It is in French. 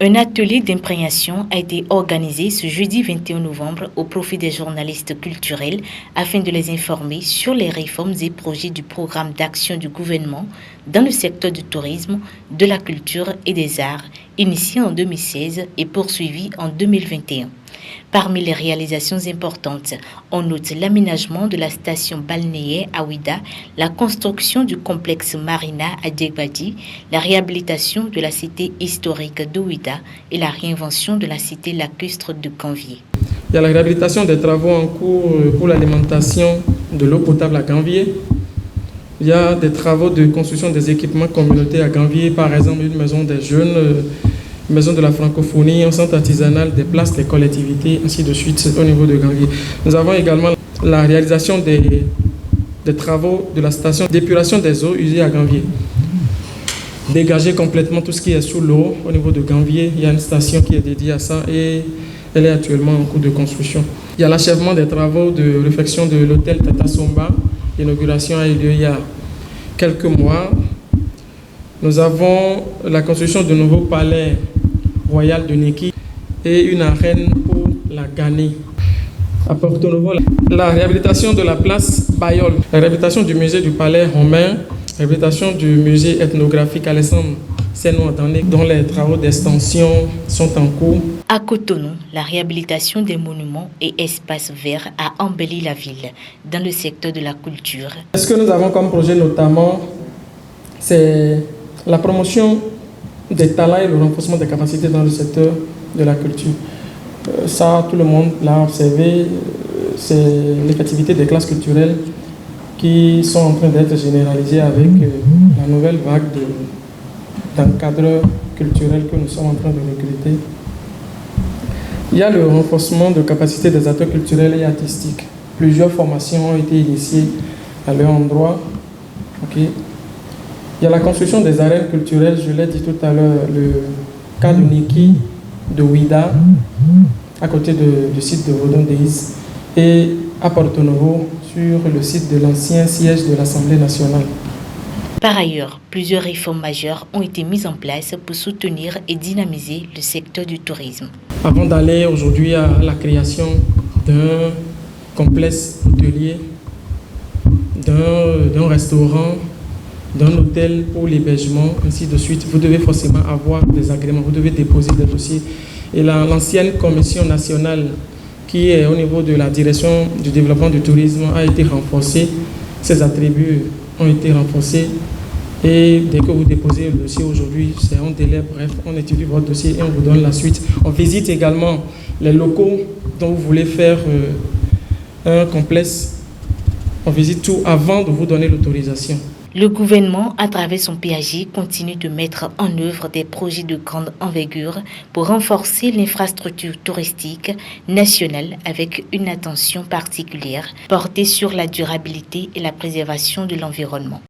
Un atelier d'imprégnation a été organisé ce jeudi 21 novembre au profit des journalistes culturels afin de les informer sur les réformes et projets du programme d'action du gouvernement dans le secteur du tourisme, de la culture et des arts, initié en 2016 et poursuivi en 2021. Parmi les réalisations importantes, on note l'aménagement de la station balnéaire à Ouida, la construction du complexe Marina à Djegbadi, la réhabilitation de la cité historique de Ouida et la réinvention de la cité lacustre de Ganvié. Il y a la réhabilitation des travaux en cours pour l'alimentation de l'eau potable à Ganvié. Il y a des travaux de construction des équipements communautaires à Ganvié, par exemple une maison des jeunes, une maison de la francophonie, un centre artisanal, des places, des collectivités, ainsi de suite au niveau de Ganvié. Nous avons également la réalisation des travaux de la station d'épuration des eaux usées à Ganvié. Dégager complètement tout ce qui est sous l'eau au niveau de Ganvié. Il y a une station qui est dédiée à ça et elle est actuellement en cours de construction. Il y a l'achèvement des travaux de réfection de l'hôtel Tata Somba. L'inauguration a eu lieu il y a quelques mois. Nous avons la construction de nouveaux palais royal de Neki et une arène pour la Ghanée. À Porto Novo, la réhabilitation de la place Bayol, la réhabilitation du musée du palais romain, la réhabilitation du musée ethnographique Alessandre Seno-Antané, dont les travaux d'extension sont en cours. À Cotonou, la réhabilitation des monuments et espaces verts a embelli la ville dans le secteur de la culture. Ce que nous avons comme projet notamment, c'est la promotion des talents et le renforcement des capacités dans le secteur de la culture. Ça, tout le monde l'a observé, c'est l'effectivité des classes culturelles qui sont en train d'être généralisées avec la nouvelle vague d'encadreurs culturels que nous sommes en train de recruter. Il y a le renforcement de capacités des acteurs culturels et artistiques. Plusieurs formations ont été initiées à leur endroit. Okay. Il y a la construction des arènes culturelles, je l'ai dit tout à l'heure, le cas de Neki, de Ouida, à côté du site de Rodon-Deis, et à Porto Novo, sur le site de l'ancien siège de l'Assemblée nationale. Par ailleurs, plusieurs réformes majeures ont été mises en place pour soutenir et dynamiser le secteur du tourisme. Avant d'aller aujourd'hui à la création d'un complexe hôtelier, d'un restaurant, d'un hôtel pour l'hébergement, ainsi de suite, vous devez forcément avoir des agréments, vous devez déposer des dossiers. Et l'ancienne commission nationale qui est au niveau de la direction du développement du tourisme a été renforcée, ses attributs ont été renforcés. Et dès que vous déposez le dossier aujourd'hui, c'est un délai, bref, on étudie votre dossier et on vous donne la suite. On visite également les locaux dont vous voulez faire un complexe. On visite tout avant de vous donner l'autorisation. Le gouvernement, à travers son PAG, continue de mettre en œuvre des projets de grande envergure pour renforcer l'infrastructure touristique nationale avec une attention particulière portée sur la durabilité et la préservation de l'environnement.